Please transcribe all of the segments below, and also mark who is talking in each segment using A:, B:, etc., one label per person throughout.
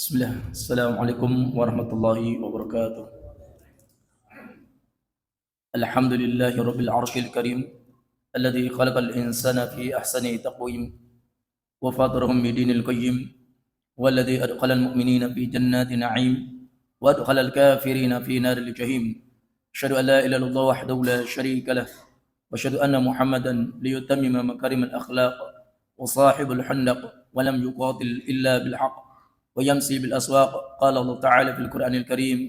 A: Bismillah. Assalamualaikum warahmatullahi wabarakatuh. Alhamdulillahi rabbil arshil karim alladhi khalaqal insana fi ahsani taqwim wa fatarahum bidinil qayyim walladhi adkhalal mu'minina fi jannati na'im wa adkhalal kafirina fi naril jahim. Asyhadu an la ilaha illallah wahdahu la syarika lah wa asyhadu anna Muhammadan liyutammima makarimal akhlaq wa sahibul handaq wa lam yuqatil illa bil haqq ويمشي بالأسواق. قال الله تعالى في القرآن الكريم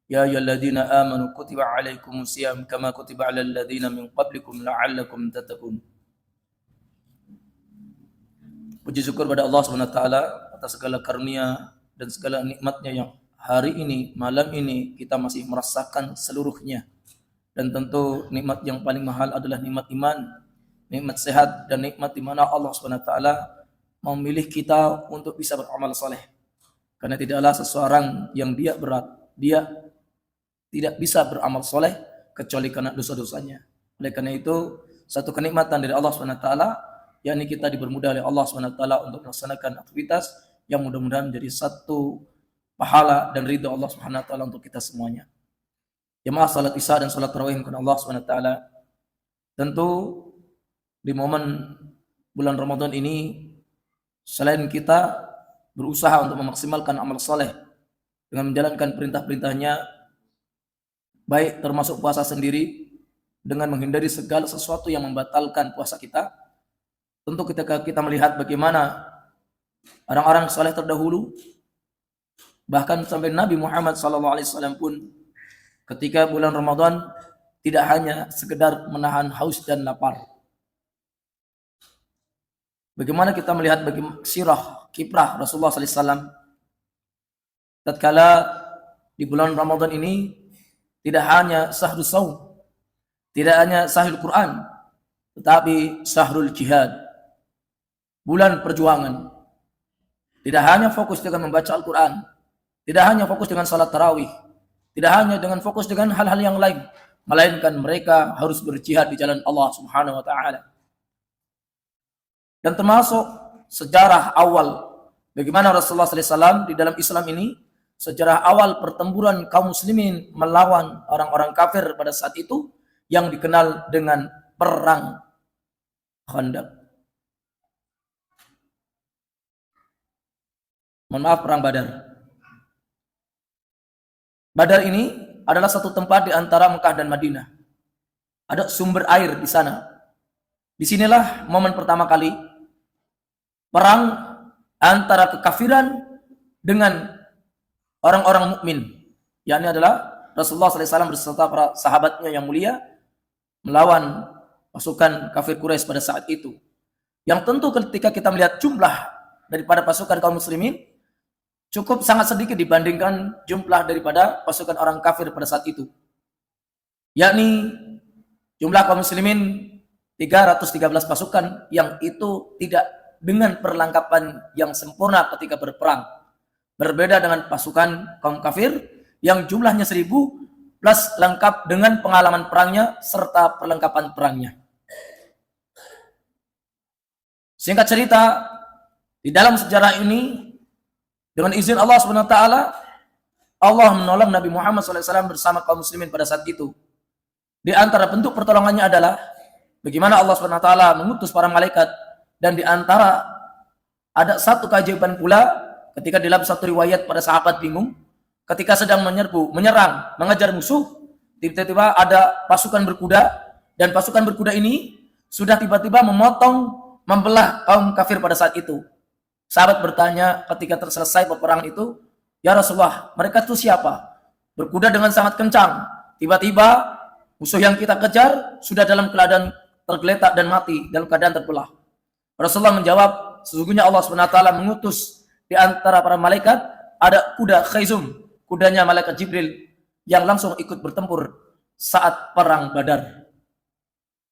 A: يا أيها الذين آمنوا كتب عليكم الصيام كما كتب على الذين من قبلكم لعلكم تتقون. Puji syukur pada Allah SWT atas segala karunia dan segala nikmatnya yang hari ini, malam ini kita masih merasakan seluruhnya. Dan tentu nikmat yang paling mahal adalah nikmat iman, nikmat sehat, dan nikmat di mana Allah SWT memilih kita untuk bisa beramal saleh. Karena tidaklah seseorang yang dia tidak bisa beramal soleh kecuali karena dosa-dosanya. Oleh karena itu, satu kenikmatan dari Allah SWT, yakni kita dipermudah oleh Allah SWT untuk melaksanakan aktivitas yang mudah-mudahan menjadi satu pahala dan ridha Allah SWT untuk kita semuanya. Jemaah salat isya dan salat tarawih kepada Allah SWT. Tentu di momen bulan Ramadan ini, selain kita berusaha untuk memaksimalkan amal soleh dengan menjalankan perintah-perintahnya, baik termasuk puasa sendiri, dengan menghindari segala sesuatu yang membatalkan puasa kita. Tentu ketika kita melihat bagaimana orang-orang soleh terdahulu, bahkan sampai Nabi Muhammad SAW pun ketika bulan Ramadan tidak hanya sekedar menahan haus dan lapar. Bagaimana kita melihat sirah, kiprah Rasulullah SAW tatkala di bulan Ramadan ini tidak hanya sahrul saum, tidak hanya sahrul Quran, tetapi sahrul jihad, bulan perjuangan. Tidak hanya fokus dengan membaca Al-Quran, tidak hanya fokus dengan salat tarawih, tidak hanya dengan fokus dengan hal-hal yang lain, melainkan mereka harus berjihad di jalan Allah Subhanahu wa taala. Dan termasuk sejarah awal bagaimana Rasulullah SAW di dalam Islam ini, sejarah awal pertempuran kaum muslimin melawan orang-orang kafir pada saat itu yang dikenal dengan perang Khandaq. Mohon maaf, perang Badar. Badar ini adalah satu tempat di antara Mekah dan Madinah. Ada sumber air di sana. Disinilah momen pertama kali perang antara kekafiran dengan orang-orang mukmin, yakni adalah Rasulullah SAW beserta para sahabatnya yang mulia melawan pasukan kafir Quraisy pada saat itu. Yang tentu ketika kita melihat jumlah daripada pasukan kaum muslimin cukup sangat sedikit dibandingkan jumlah daripada pasukan orang kafir pada saat itu. Yakni jumlah kaum muslimin 313 pasukan yang itu tidak dengan perlengkapan yang sempurna ketika berperang. Berbeda dengan pasukan kaum kafir yang jumlahnya 1000 plus lengkap dengan pengalaman perangnya serta perlengkapan perangnya. Singkat cerita, di dalam sejarah ini dengan izin Allah SWT, Allah menolong Nabi Muhammad SAW bersama kaum muslimin pada saat itu. Di antara bentuk pertolongannya adalah bagaimana Allah SWT mengutus para malaikat. Dan di antara ada satu keajaiban pula ketika dalam satu riwayat para sahabat bingung ketika sedang menyerang, mengejar musuh, tiba-tiba ada pasukan berkuda dan pasukan berkuda ini sudah tiba-tiba membelah kaum kafir pada saat itu. Sahabat bertanya ketika selesai peperangan itu, "Ya Rasulullah, mereka itu siapa? Berkuda dengan sangat kencang. Tiba-tiba musuh yang kita kejar sudah dalam keadaan tergeletak dan mati, dalam keadaan terbelah." Rasulullah menjawab, sesungguhnya Allah SWT mengutus di antara para malaikat ada kuda Khayzum, kudanya malaikat Jibril yang langsung ikut bertempur saat perang Badar.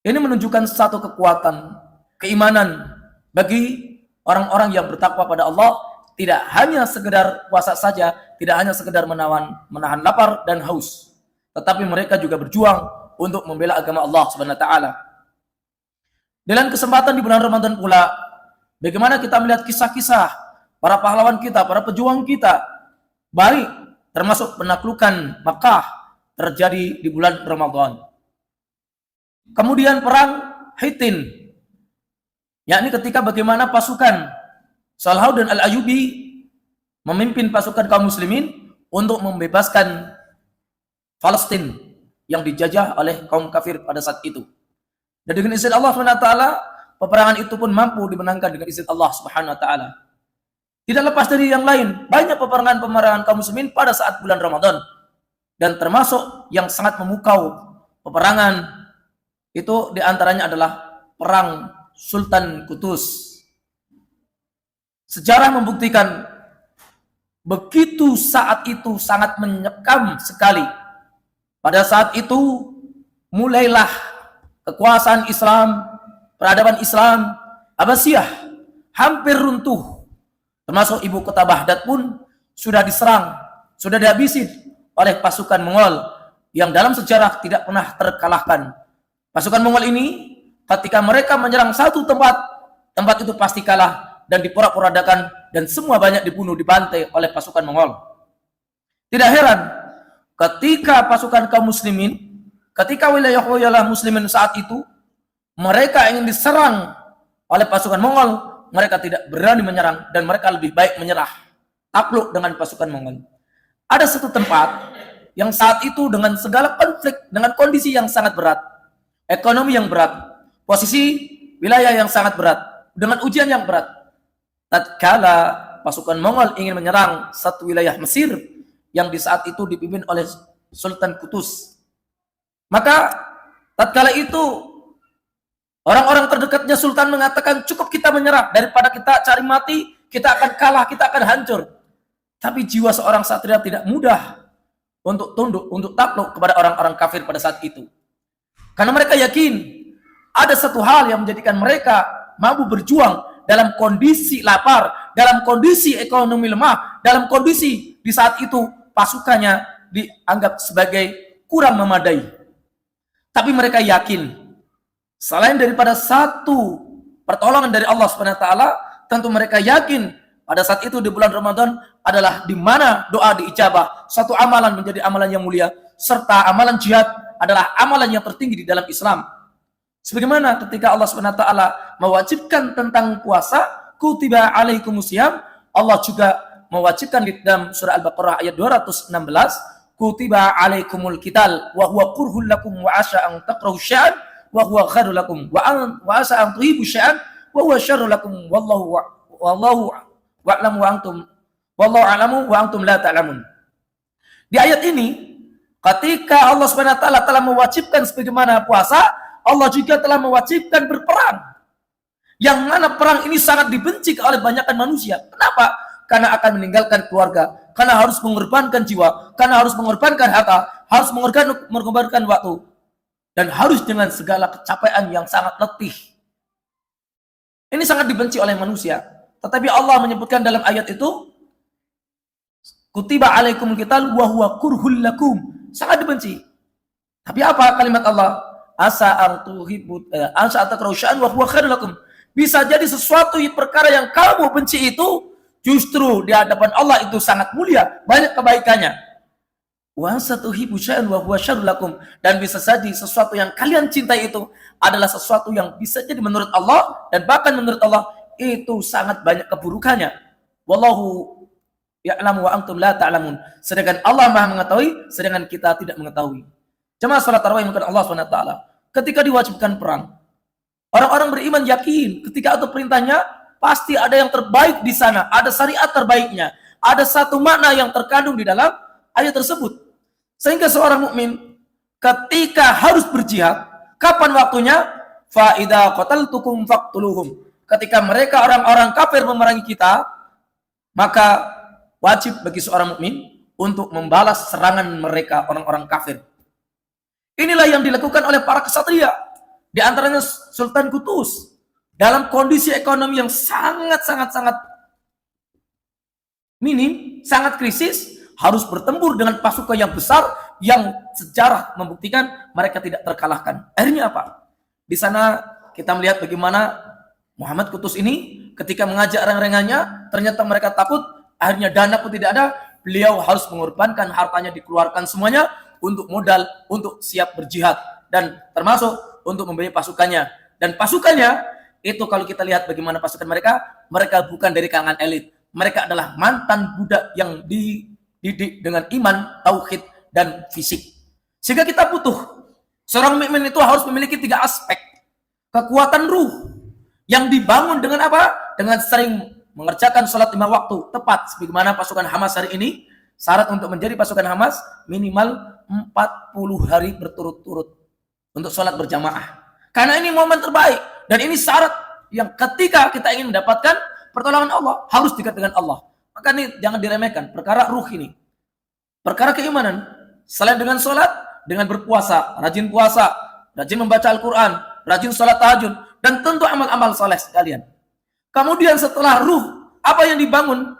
A: Ini menunjukkan satu kekuatan keimanan bagi orang-orang yang bertakwa pada Allah, tidak hanya sekedar puasa saja, tidak hanya sekedar menahan lapar dan haus, tetapi mereka juga berjuang untuk membela agama Allah Subhanahu wa taala. Dalam kesempatan di bulan Ramadan pula, bagaimana kita melihat kisah-kisah para pahlawan kita, para pejuang kita, baik termasuk penaklukan Makkah terjadi di bulan Ramadan. Kemudian perang Hittin, yakni ketika bagaimana pasukan Salahuddin Al-Ayyubi memimpin pasukan kaum muslimin untuk membebaskan Palestina yang dijajah oleh kaum kafir pada saat itu. Dan dengan izin Allah SWT, peperangan itu pun mampu dimenangkan dengan izin Allah Subhanahu wa taala. Tidak lepas dari yang lain, banyak peperangan kaum muslimin pada saat bulan Ramadan. Dan termasuk yang sangat memukau peperangan itu diantaranya adalah perang Sultan Qutus. Sejarah membuktikan begitu saat itu sangat menyekam sekali. Pada saat itu mulailah kekuasaan Islam, peradaban Islam Abbasiyah hampir runtuh. Termasuk ibu kota Baghdad pun sudah diserang, sudah dihabisi oleh pasukan Mongol yang dalam sejarah tidak pernah terkalahkan. Pasukan Mongol ini ketika mereka menyerang satu tempat, tempat itu pasti kalah dan diporak-porandakan dan semua banyak dibunuh, dibantai oleh pasukan Mongol. Tidak heran ketika pasukan kaum muslimin, ketika wilayah muslimin saat itu mereka ingin diserang oleh pasukan Mongol, mereka tidak berani menyerang dan mereka lebih baik menyerah, takluk dengan pasukan Mongol. Ada satu tempat yang saat itu dengan segala konflik, dengan kondisi yang sangat berat, ekonomi yang berat, posisi wilayah yang sangat berat, dengan ujian yang berat. Tatkala pasukan Mongol ingin menyerang satu wilayah Mesir yang di saat itu dipimpin oleh Sultan Qutus. Maka tatkala itu orang-orang terdekatnya Sultan mengatakan, cukup kita menyerah, daripada kita cari mati, kita akan kalah, kita akan hancur. Tapi jiwa seorang satria tidak mudah untuk tunduk, untuk takluk kepada orang-orang kafir pada saat itu. Karena mereka yakin ada satu hal yang menjadikan mereka mampu berjuang dalam kondisi lapar, dalam kondisi ekonomi lemah, dalam kondisi di saat itu pasukannya dianggap sebagai kurang memadai. Tapi mereka yakin, selain daripada satu pertolongan dari Allah SWT, tentu mereka yakin pada saat itu di bulan Ramadan adalah di mana doa diijabah, satu amalan menjadi amalan yang mulia, serta amalan jihad adalah amalan yang tertinggi di dalam Islam. Sebagaimana ketika Allah SWT mewajibkan tentang puasa, kutiba alaikumusiyam, Allah juga mewajibkan di dalam surah Al-Baqarah ayat 216, kutiba alaikumul qital wa huwa kurhul lakum wa asa an takrahu syai'an wa huwa khairul lakum wa asa an tuhibbu syai'an wa huwa syarrul lakum wallahu wa'lamu wa antum wallahu a'lamu wa antum la ta'lamun. Di ayat ini ketika Allah SWT telah mewajibkan sebagaimana puasa, Allah juga telah mewajibkan berperang. Yang mana perang ini sangat dibenci oleh banyakkan manusia. Kenapa? Karena akan meninggalkan keluarga, karena harus mengorbankan jiwa, karena harus mengorbankan harta, harus mengorbankan waktu, dan harus dengan segala kecapaian yang sangat letih. Ini sangat dibenci oleh manusia. Tetapi Allah menyebutkan dalam ayat itu, kutiba alaikumul qital wa huwa kurhul lakum, sangat dibenci. Tapi apa kalimat Allah? Asa an tuhibbu asa takrahu syai'an wa huwa khairul lakum. Bisa jadi sesuatu perkara yang kamu benci itu justru di hadapan Allah itu sangat mulia, banyak kebaikannya. Wa asa tuhibbu syai'an wa huwa syarrul lakum, dan bisa jadi sesuatu yang kalian cintai itu adalah sesuatu yang bisa jadi menurut Allah dan bahkan menurut Allah itu sangat banyak keburukannya. Wallahu ya'lamu wa antum la ta'lamun. Sedangkan Allah Maha mengetahui, sedangkan kita tidak mengetahui. Jemaah salat tarawih yang Allah SWT, ketika diwajibkan perang, orang-orang beriman yakin ketika ada perintahnya pasti ada yang terbaik di sana, ada syariat terbaiknya, ada satu makna yang terkandung di dalam ayat tersebut. Sehingga seorang mukmin ketika harus berjihad, kapan waktunya? Fa idza qataltukum faqtuluhum. Ketika mereka orang-orang kafir memerangi kita, maka wajib bagi seorang mukmin untuk membalas serangan mereka orang-orang kafir. Inilah yang dilakukan oleh para kesatria, di antaranya Sultan Qutus, dalam kondisi ekonomi yang sangat minim, sangat krisis, harus bertempur dengan pasukan yang besar yang sejarah membuktikan mereka tidak terkalahkan. Akhirnya apa? Di sana kita melihat bagaimana Muhammad kutus ini ketika mengajak orang-orangnya, ternyata mereka takut, akhirnya dana pun tidak ada, beliau harus mengorbankan hartanya, dikeluarkan semuanya untuk modal, untuk siap berjihad, dan termasuk untuk membiayai pasukannya. Dan pasukannya, itu kalau kita lihat bagaimana pasukan mereka, mereka bukan dari kalangan elit. Mereka adalah mantan budak yang dididik dengan iman, tauhid, dan fisik. Sehingga kita butuh, seorang mukmin itu harus memiliki 3 aspek. Kekuatan ruh, yang dibangun dengan apa? Dengan sering mengerjakan sholat 5 waktu tepat sebagaimana pasukan Hamas hari ini. Syarat untuk menjadi pasukan Hamas minimal 40 hari berturut-turut untuk sholat berjamaah. Karena ini momen terbaik dan ini syarat yang ketika kita ingin mendapatkan pertolongan Allah harus dekat dengan Allah. Maka ini jangan diremehkan perkara ruh ini. Perkara keimanan selain dengan sholat, dengan berpuasa, rajin puasa, rajin membaca Al-Quran, rajin sholat tahajud, dan tentu amal-amal soleh sekalian. Kemudian setelah ruh, apa yang dibangun?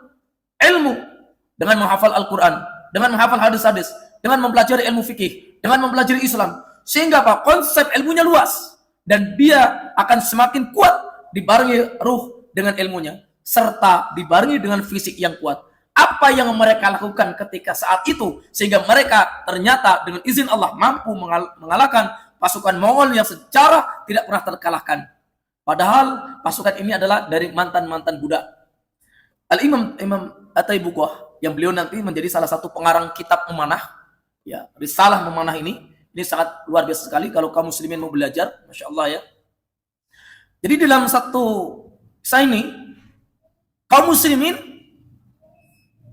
A: Ilmu. Dengan menghafal Al-Quran, dengan menghafal hadis-hadis, dengan mempelajari ilmu fikih, dengan mempelajari Islam. Sehingga apa? Konsep ilmunya luas. Dan dia akan semakin kuat dibarengi ruh dengan ilmunya. Serta dibarengi dengan fisik yang kuat. Apa yang mereka lakukan ketika saat itu? Sehingga mereka ternyata dengan izin Allah mampu mengalahkan pasukan Mongol yang secara tidak pernah terkalahkan. Padahal pasukan ini adalah dari mantan-mantan budak. Al-Imam At-Taibugah yang beliau nanti menjadi salah satu pengarang kitab memanah, ya, risalah memanah ini sangat luar biasa sekali kalau kaum muslimin mau belajar, Masya Allah ya. Jadi dalam satu kisah ini, kaum muslimin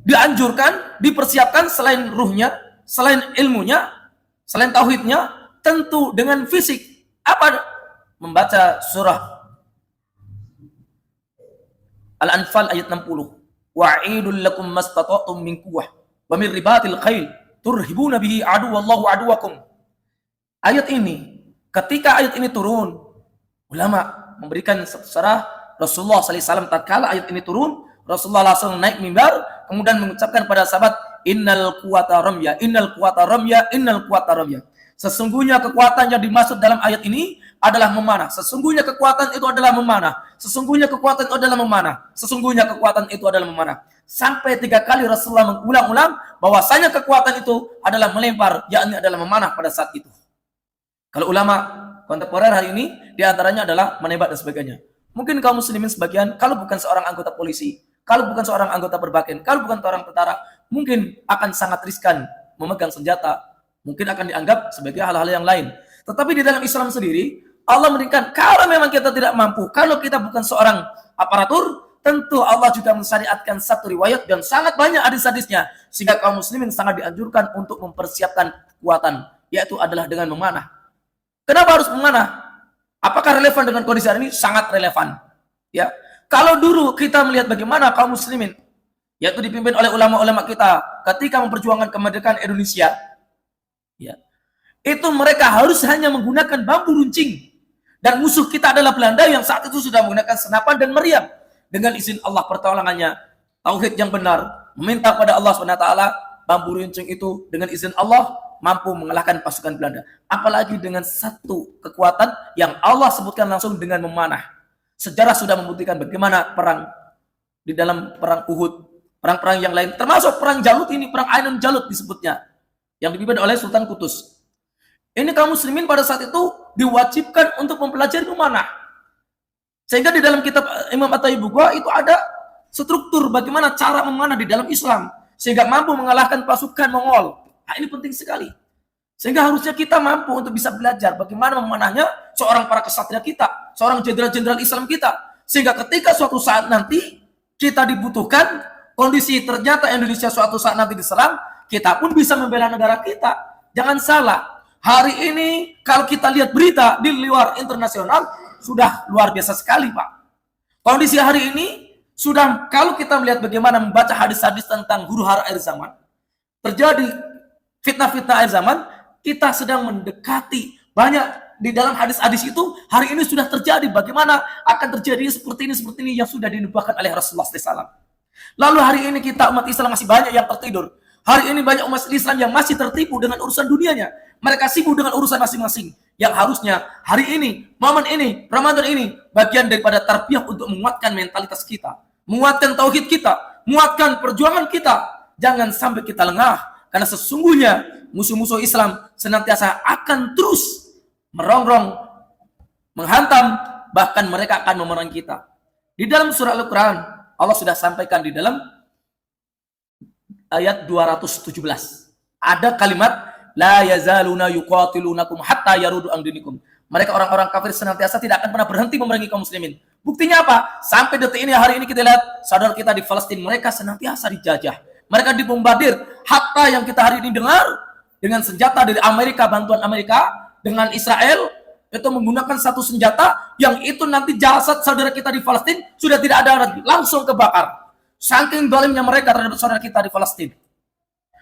A: dianjurkan, dipersiapkan selain ruhnya, selain ilmunya, selain tauhidnya, tentu dengan fisik. Apa? Membaca surah Al-Anfal ayat 60. Wa'idul lakum mastata'tum min quwwah wa min ribatil khail turhibuna bihi aduwallahu aduwakum. Ayat ini, ketika ayat ini turun, ulama memberikan syarah Rasulullah SAW tatkala ayat ini turun, Rasulullah langsung naik mimbar, kemudian mengucapkan pada sahabat, innal quwata ramya, innal quwata ramya, innal quwata ramya. Sesungguhnya kekuatan yang dimaksud dalam ayat ini adalah memanah. Sesungguhnya kekuatan itu adalah memanah. Sesungguhnya kekuatan itu adalah memanah. Sesungguhnya kekuatan itu adalah memanah. Sampai 3 kali Rasulullah mengulang-ulang bahwasanya kekuatan itu adalah melempar, yakni adalah memanah pada saat itu. Kalau ulama kontemporer hari ini, diantaranya adalah menembak dan sebagainya. Mungkin kaum muslimin sebagian, kalau bukan seorang anggota polisi, kalau bukan seorang anggota berbakin, kalau bukan seorang tentara, mungkin akan sangat riskan memegang senjata, mungkin akan dianggap sebagai hal-hal yang lain. Tetapi di dalam Islam sendiri, Allah memberikan, kalau memang kita tidak mampu, kalau kita bukan seorang aparatur, tentu Allah juga mensyariatkan satu riwayat dan sangat banyak hadis-hadisnya, sehingga kaum muslimin sangat dianjurkan untuk mempersiapkan kekuatan, yaitu adalah dengan memanah. Kenapa harus memanah? Apakah relevan dengan kondisi hari ini? Sangat relevan. Ya, kalau dulu kita melihat bagaimana kaum muslimin, yaitu dipimpin oleh ulama-ulama kita, ketika memperjuangkan kemerdekaan Indonesia, ya, itu mereka harus hanya menggunakan bambu runcing. Dan musuh kita adalah Belanda yang saat itu sudah menggunakan senapan dan meriam. Dengan izin Allah pertolongannya, tauhid yang benar, meminta pada Allah SWT, bambu runcing itu dengan izin Allah mampu mengalahkan pasukan Belanda. Apalagi dengan satu kekuatan yang Allah sebutkan langsung dengan memanah. Sejarah sudah membuktikan bagaimana perang di dalam perang Uhud, perang-perang yang lain, termasuk perang Jalut ini, perang Ainun Jalut disebutnya, yang dipimpin oleh Sultan Qutus. Ini kaum muslimin pada saat itu diwajibkan untuk mempelajari memanah. Sehingga di dalam kitab Imam At-Taibugah itu ada struktur bagaimana cara memanah di dalam Islam, sehingga mampu mengalahkan pasukan Mongol. Nah, ini penting sekali. Sehingga harusnya kita mampu untuk bisa belajar bagaimana memanahnya seorang para kesatria kita, seorang jenderal-jenderal Islam kita. Sehingga ketika suatu saat nanti kita dibutuhkan, kondisi ternyata Indonesia suatu saat nanti diserang, kita pun bisa membela negara kita. Jangan salah. Hari ini kalau kita lihat berita di luar internasional sudah luar biasa sekali, Pak. Kondisi hari ini sudah, kalau kita melihat bagaimana membaca hadis-hadis tentang huru hara akhir zaman, terjadi fitnah-fitnah akhir zaman, kita sedang mendekati banyak di dalam hadis-hadis itu hari ini sudah terjadi bagaimana akan terjadi seperti ini yang sudah dinubuatkan oleh Rasulullah SAW. Lalu hari ini kita umat Islam masih banyak yang tertidur. Hari ini banyak umat Islam yang masih tertipu dengan urusan dunianya. Mereka sibuk dengan urusan masing-masing. Yang harusnya hari ini, momen ini, Ramadan ini, bagian daripada tarbiyah untuk menguatkan mentalitas kita, menguatkan tauhid kita, menguatkan perjuangan kita. Jangan sampai kita lengah, karena sesungguhnya musuh-musuh Islam senantiasa akan terus merongrong, menghantam, bahkan mereka akan memerangi kita. Di dalam surah Al-Quran, Allah sudah sampaikan di dalam ayat 217. Ada kalimat, la yazaluna yuqatilunakum hatta yarudu an dinikum. Mereka orang-orang kafir senantiasa tidak akan pernah berhenti memerangi kaum muslimin. Buktinya apa? Sampai detik ini, hari ini kita lihat saudara kita di Palestina, mereka senantiasa dijajah. Mereka dibombardir. Hatta yang kita hari ini dengar dengan senjata dari Amerika, bantuan Amerika dengan Israel itu menggunakan satu senjata yang itu nanti jasad saudara kita di Palestina sudah tidak ada lagi, langsung kebakar. Saking zalimnya mereka terhadap saudara kita di Palestina.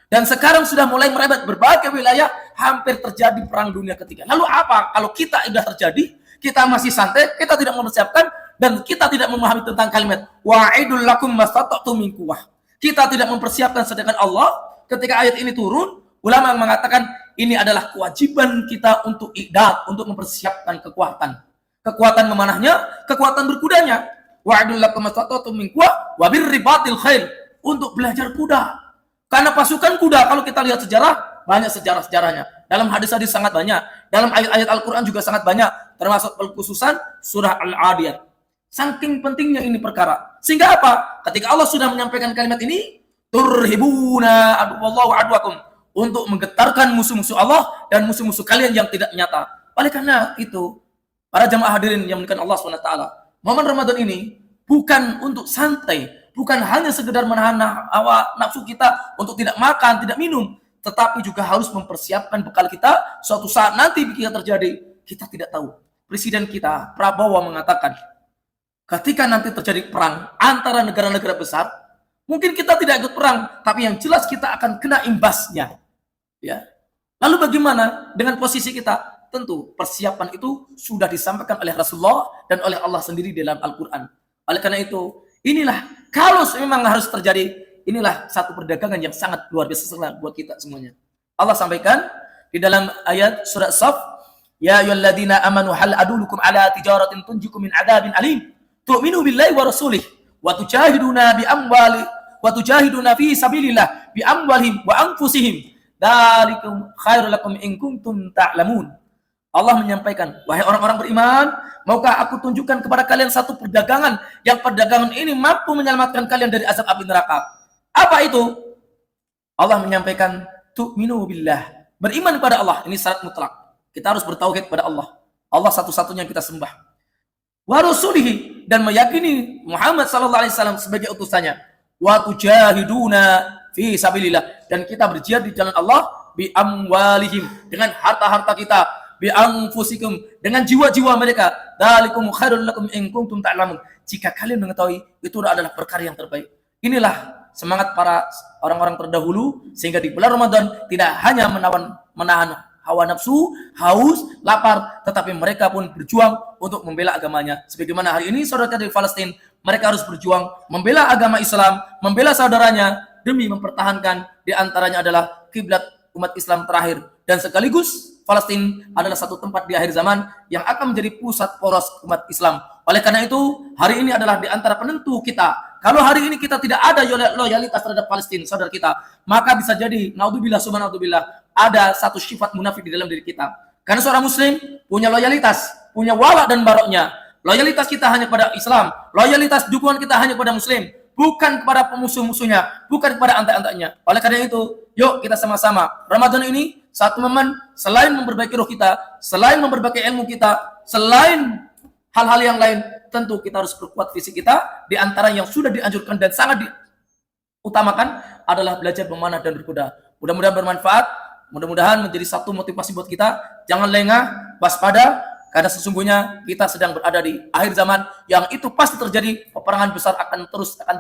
A: Dan sekarang sudah mulai merebak berbagai wilayah, hampir terjadi perang dunia ketiga. Lalu apa? Kalau kita sudah terjadi, kita masih santai, kita tidak mempersiapkan, dan kita tidak memahami tentang kalimat wa'idul lakum mastata'tum min quwwah. Kita tidak mempersiapkan, sedangkan Allah ketika ayat ini turun, ulama mengatakan ini adalah kewajiban kita untuk i'dad, untuk mempersiapkan kekuatan. Kekuatan memanahnya, kekuatan berkudanya. Wa'idul lakum mastata'tum min quwwah wa birribatil khair, untuk belajar kuda. Karena pasukan kuda, kalau kita lihat sejarah, banyak sejarah-sejarahnya. Dalam hadis-hadis sangat banyak. Dalam ayat-ayat Al-Quran juga sangat banyak. Termasuk khususan surah Al-Adiyat. Saking pentingnya ini perkara. Sehingga apa? Ketika Allah sudah menyampaikan kalimat ini, turhibuna aduwallahu aduwakum, untuk menggetarkan musuh-musuh Allah dan musuh-musuh kalian yang tidak nyata. Oleh karena itu, para jamaah hadirin yang dimuliakan Allah SWT, momen Ramadan ini bukan untuk santai, bukan hanya sekedar menahan hawa nafsu kita untuk tidak makan, tidak minum, tetapi juga harus mempersiapkan bekal kita suatu saat nanti jika terjadi, kita tidak tahu. Presiden kita, Prabowo, mengatakan, ketika nanti terjadi perang antara negara-negara besar, mungkin kita tidak ikut perang, tapi yang jelas kita akan kena imbasnya. Ya. Lalu bagaimana dengan posisi kita? Tentu persiapan itu sudah disampaikan oleh Rasulullah dan oleh Allah sendiri dalam Al-Quran. Oleh karena itu, inilah, kalau memang harus terjadi, inilah satu perdagangan yang sangat luar biasa buat kita semuanya. Allah sampaikan di dalam ayat surat Saf, ya ayyuhalladzina amanu hal adulukum ala tijaratin tunjikum min adzabin alim tu'minu billahi wa rasulih wa tujahiduna bi amwali wa tujahiduna fi sabilillah bi amwalihim wa anfusihim dzalikum khairul lakum in kuntum ta'lamun. Allah menyampaikan, wahai orang-orang beriman, maukah aku tunjukkan kepada kalian satu perdagangan yang perdagangan ini mampu menyelamatkan kalian dari azab api neraka. Apa itu? Allah menyampaikan, tu'minu billah, beriman kepada Allah. Ini syarat mutlak. Kita harus bertauhid kepada Allah. Allah satu-satunya yang kita sembah. Wa rasulihi, dan meyakini Muhammad sallallahu alaihi wasallam sebagai utusannya. Wa tujahiduna fi sabilillah, dan kita berjihad di jalan Allah bi amwalihim, dengan harta-harta kita, bi anfusikum, dengan jiwa-jiwa mereka. Dzalikum khairul lakum in kuntum ta'lamun. Jika kalian mengetahui, itu adalah perkara yang terbaik. Inilah semangat para orang-orang terdahulu, sehingga di bulan Ramadan tidak hanya menahan hawa nafsu, haus, lapar, tetapi mereka pun berjuang untuk membela agamanya. Sebagaimana hari ini saudara di Palestina, mereka harus berjuang membela agama Islam, membela saudaranya demi mempertahankan, di antaranya adalah kiblat umat Islam terakhir, dan sekaligus Palestina adalah satu tempat di akhir zaman yang akan menjadi pusat poros umat Islam. Oleh karena itu, hari ini adalah di antara penentu kita. Kalau hari ini kita tidak ada loyalitas terhadap Palestina, saudara kita, maka bisa jadi, naudzubillah, subhanallah, ada satu sifat munafik di dalam diri kita. Karena seorang muslim punya loyalitas, punya wala dan baroknya. Loyalitas kita hanya kepada Islam, loyalitas dukungan kita hanya kepada muslim, bukan kepada pemusuh-musuhnya, bukan kepada antek-anteknya. Oleh karena itu, yuk kita sama-sama Ramadan ini satu momen, selain memperbaiki roh kita, selain memperbaiki ilmu kita, selain hal-hal yang lain, tentu kita harus perkuat fisik kita. Di antara yang sudah dianjurkan dan sangat diutamakan adalah belajar memanah dan berkuda. Mudah-mudahan bermanfaat, mudah-mudahan menjadi satu motivasi buat kita. Jangan lengah, waspada, karena sesungguhnya kita sedang berada di akhir zaman yang itu pasti terjadi. Peperangan besar akan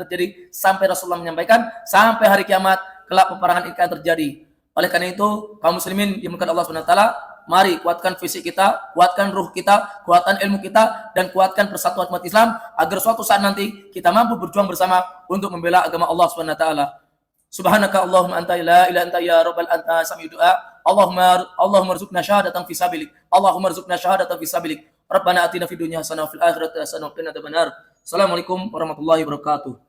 A: terjadi sampai Rasulullah menyampaikan, sampai hari kiamat kelak peperangan ini akan terjadi. Oleh karena itu, kaum muslimin dimuliakan Allah SWT, mari kuatkan fisik kita, kuatkan ruh kita, kuatkan ilmu kita, dan kuatkan persatuan umat Islam agar suatu saat nanti kita mampu berjuang bersama untuk membela agama Allah SWT. Subhanaka Allahumma anta la ilaha anta ya rabbal anta sami'u du'a. Allahumma rzuqna syahadatan fi sabilik. Allahumma rzuqna syahadatan fi sabilik. Rabbana atina fid dunya hasanah wa fil akhirati hasanah wa qina adzabannar. Assalamualaikum warahmatullahi wabarakatuh.